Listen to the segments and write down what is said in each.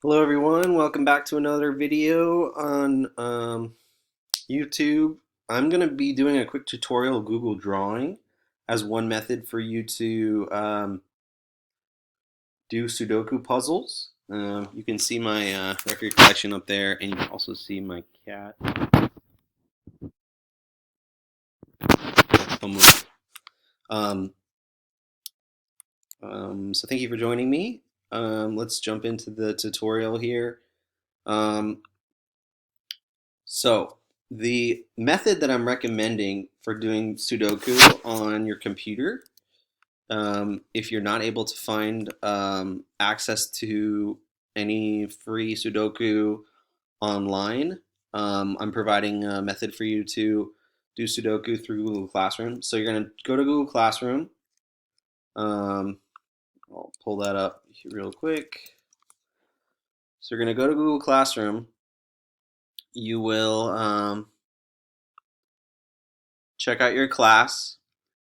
Hello everyone, welcome back to another video on YouTube. I'm going to be doing a quick tutorial of Google Drawing as one method for you to do Sudoku puzzles. You can see my record collection up there, and you can also see my cat. He'll move. Um, so thank you for joining me. Let's jump into the tutorial here. Um, So the method that I'm recommending for doing Sudoku on your computer, if you're not able to find access to any free Sudoku online, I'm providing a method for you to do Sudoku through Google Classroom. So you're going to go to Google Classroom. Um, I'll pull that up real quick. So you're going to go to Google Classroom. You will check out your class.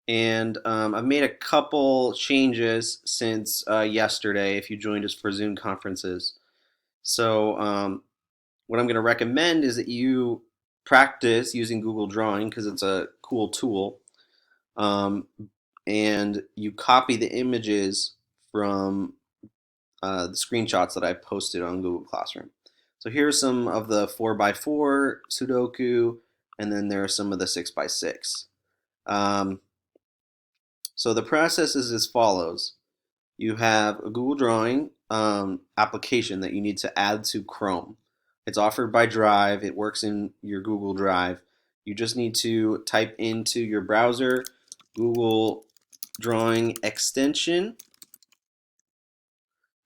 And I've made a couple changes since yesterday if you joined us for Zoom conferences. So what I'm going to recommend is that you practice using Google Drawing because it's a cool tool. Um, and you copy the images from the screenshots that I posted on Google Classroom. So here are some of the 4x4 Sudoku, and then there are some of the 6x6. So the process is as follows. You have a Google Drawing application that you need to add to Chrome. It's offered by Drive. It works in your Google Drive. You just need to type into your browser Google Drawing extension.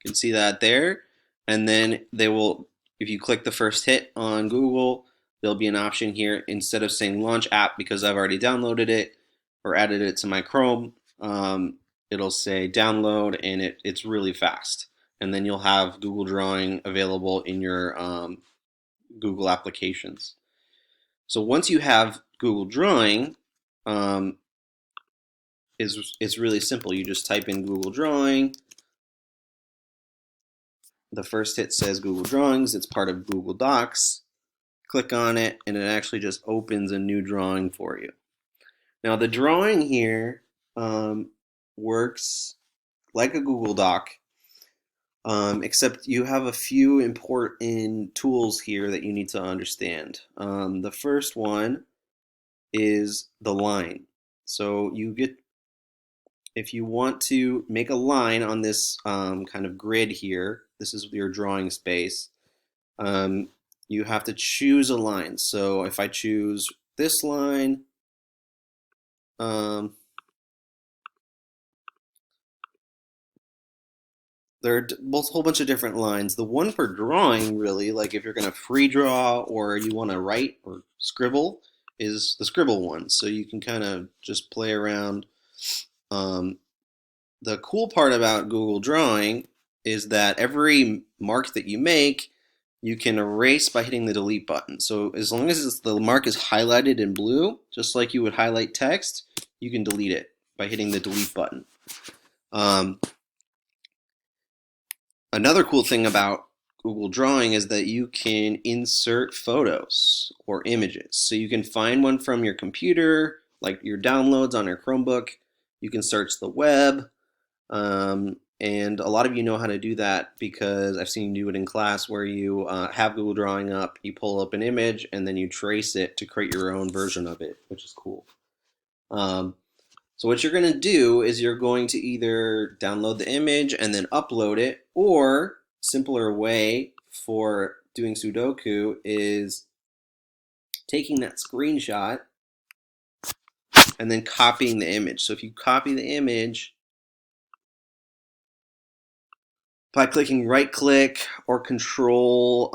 You can see that there. And then if you click the first hit on Google, there'll be an option here. Instead of saying launch app, because I've already downloaded it or added it to my Chrome, it'll say download, and it's really fast. And then you'll have Google Drawing available in your Google applications. So once you have Google Drawing, um, it's really simple. You just type in Google Drawing. The first hit says Google Drawings. It's part of Google Docs. Click on it, and it actually just opens a new drawing for you. Now the drawing here works like a Google Doc, except you have a few important tools here that you need to understand. The first one is the line. So if you want to make a line on this kind of grid here, this is your drawing space. Um, you have to choose a line. So if I choose this line, um, there are a whole bunch of different lines. The one for drawing, really, like if you're going to free draw or you want to write or scribble, is the scribble one. So you can kind of just play around. Um, the cool part about Google Drawing is that every mark that you make, you can erase by hitting the delete button. So as long as the mark is highlighted in blue, just like you would highlight text, you can delete it by hitting the delete button. Another cool thing about Google Drawing is that you can insert photos or images. So you can find one from your computer, like your downloads on your Chromebook. You can search the web. And a lot of you know how to do that because I've seen you do it in class where you have Google Drawing up, you pull up an image, and then you trace it to create your own version of it, which is cool. So what you're going to do is you're going to either download the image and then upload it, or simpler way for doing Sudoku is taking that screenshot and then copying the image. So if you copy the image by clicking right click or control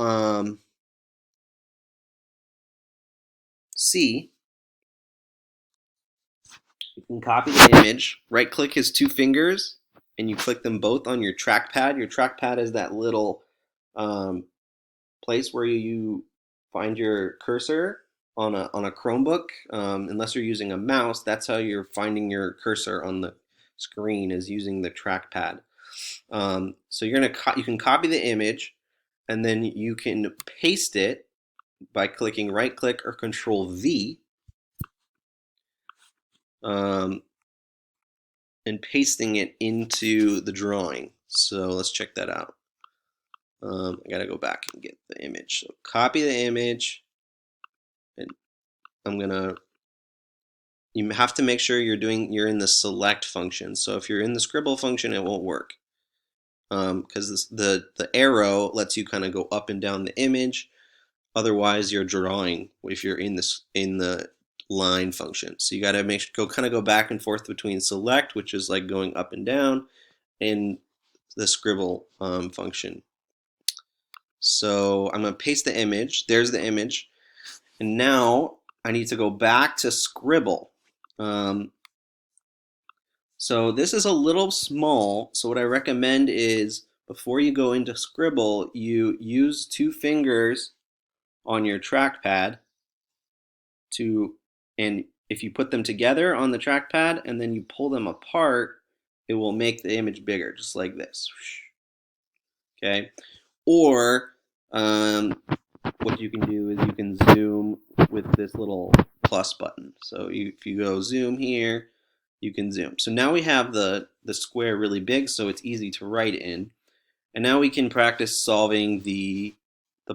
C, you can copy the image. Right click is two fingers and you click them both on your trackpad. Your trackpad is that little place where you find your cursor on a Chromebook. Unless you're using a mouse, that's how you're finding your cursor on the screen, is using the trackpad. So you can copy the image, and then you can paste it by clicking right click or Control V, and pasting it into the drawing. So let's check that out. I gotta go back and get the image. So copy the image, and you have to make sure you're in the select function. So if you're in the Scribble function, it won't work, because the arrow lets you kind of go up and down the image. Otherwise, you're drawing if you're in the line function. So you got to go back and forth between select, which is like going up and down, and the Scribble function. So I'm going to paste the image. There's the image. And now I need to go back to Scribble. So this is a little small. So what I recommend is before you go into Scribble, you use 2 fingers on your trackpad and if you put them together on the trackpad and then you pull them apart, it will make the image bigger, just like this. Okay. Or what you can do is you can zoom with this little plus button. So if you go zoom here, you can zoom. So now we have the square really big, so it's easy to write in. And now we can practice solving the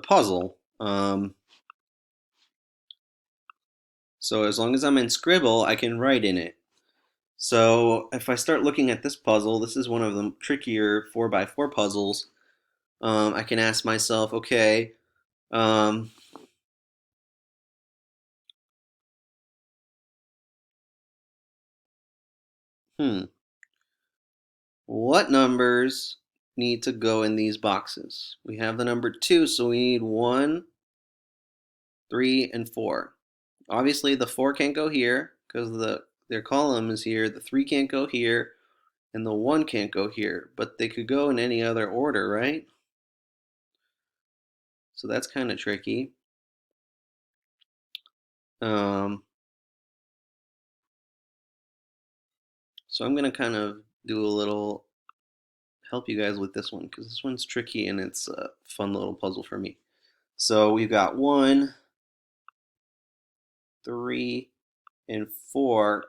puzzle. So as long as I'm in Scribble, I can write in it. So if I start looking at this puzzle, this is one of the trickier 4x4 puzzles. I can ask myself, okay, um, what numbers need to go in these boxes? We have the number 2, so we need 1, 3, and 4. Obviously, the 4 can't go here because their column is here. The 3 can't go here, and the 1 can't go here. But they could go in any other order, right? So that's kind of tricky. So I'm gonna kind of do a little help you guys with this one because this one's tricky and it's a fun little puzzle for me. So we've got 1, 3, and 4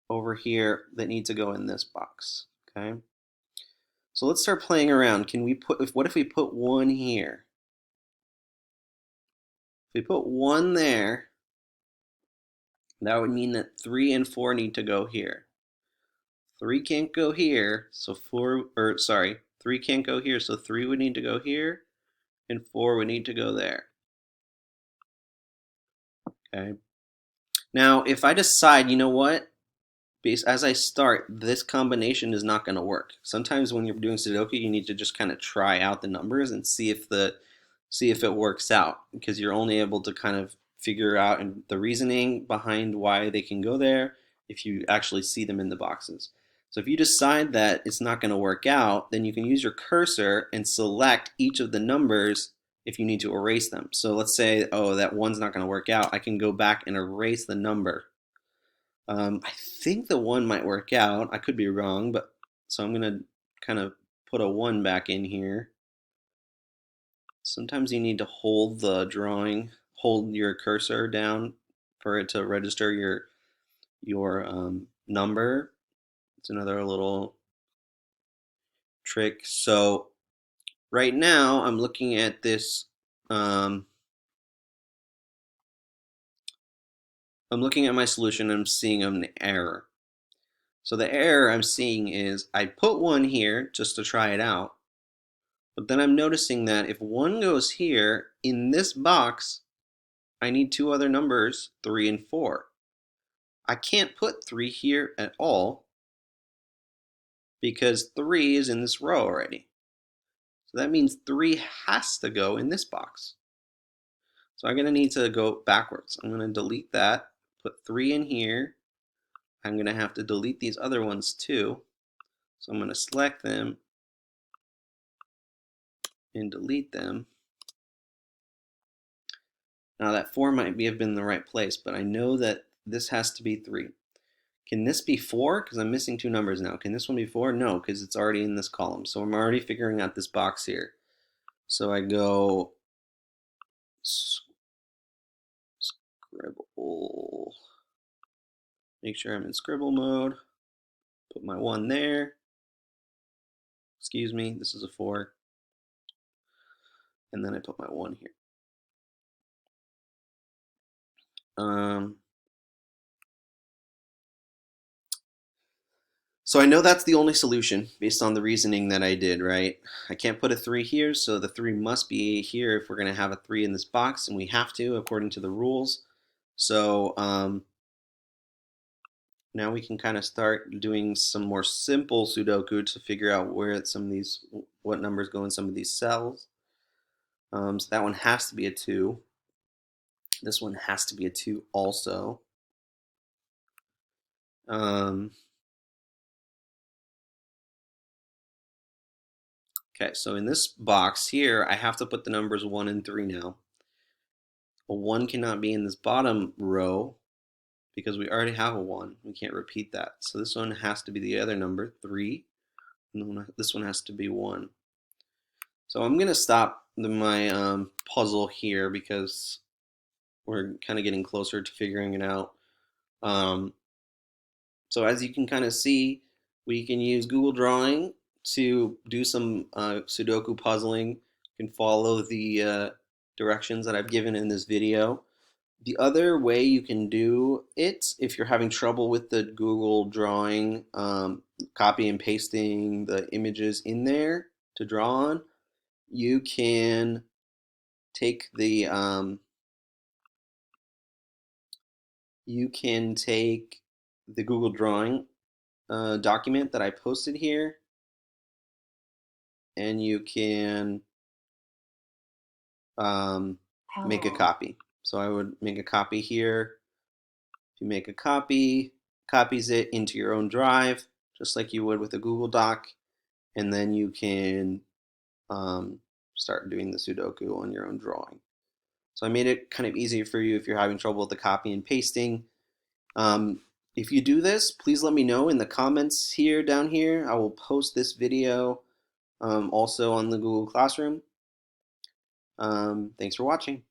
over here that need to go in this box. Okay. So let's start playing around. What if we put 1 here? If we put 1 there, that would mean that 3 and 4 need to go here. 3 can't go here, so 3 can't go here, so 3 would need to go here, and 4 would need to go there. Okay. Now, if I decide, you know what, as I start, this combination is not going to work. Sometimes when you're doing Sudoku, you need to just kind of try out the numbers and see if it works out, because you're only able to kind of figure out the reasoning behind why they can go there if you actually see them in the boxes. So if you decide that it's not going to work out, then you can use your cursor and select each of the numbers if you need to erase them. So let's say, oh, that 1's not going to work out. I can go back and erase the number. I think the 1 might work out. I could be wrong, but so I'm going to kind of put a 1 back in here. Sometimes you need to hold your cursor down for it to register your number. It's another little trick. So right now I'm looking at this. I'm looking at my solution and I'm seeing an error. So the error I'm seeing is I put 1 here just to try it out. But then I'm noticing that if 1 goes here, in this box, I need 2 other numbers, 3 and 4. I can't put 3 here at all because 3 is in this row already. So that means 3 has to go in this box. So I'm going to need to go backwards. I'm going to delete that, put 3 in here. I'm going to have to delete these other ones too. So I'm going to select them and delete them. Now that 4 might have been in the right place, but I know that this has to be 3. Can this be 4? Because I'm missing 2 numbers now. Can this one be 4? No, because it's already in this column. So I'm already figuring out this box here. So I go Scribble, make sure I'm in Scribble mode, put my 1 there, excuse me, this is a 4, and then I put my 1 here. So I know that's the only solution based on the reasoning that I did, right? I can't put a 3 here, so the 3 must be here if we're going to have a 3 in this box, and we have to according to the rules. So now we can kind of start doing some more simple Sudoku to figure out where some of these, what numbers go in some of these cells. So that one has to be a 2. This one has to be a 2 also. Okay, so in this box here, I have to put the numbers 1 and 3 now. A 1 cannot be in this bottom row because we already have a 1. We can't repeat that. So this one has to be the other number, 3. And this one has to be 1. So I'm going to stop my puzzle here because we're kind of getting closer to figuring it out. So as you can kind of see, we can use Google Drawing to do some Sudoku puzzling. You can follow the directions that I've given in this video. The other way you can do it, if you're having trouble with the Google Drawing, copy and pasting the images in there to draw on, you can take the Google Drawing document that I posted here, and you can make a copy. So I would make a copy here. If you make a copy, copies it into your own drive, just like you would with a Google Doc, and then you can start doing the Sudoku on your own drawing. So I made it kind of easier for you if you're having trouble with the copy and pasting. If you do this, please let me know in the comments here down here. I will post this video also on the Google Classroom. Thanks for watching.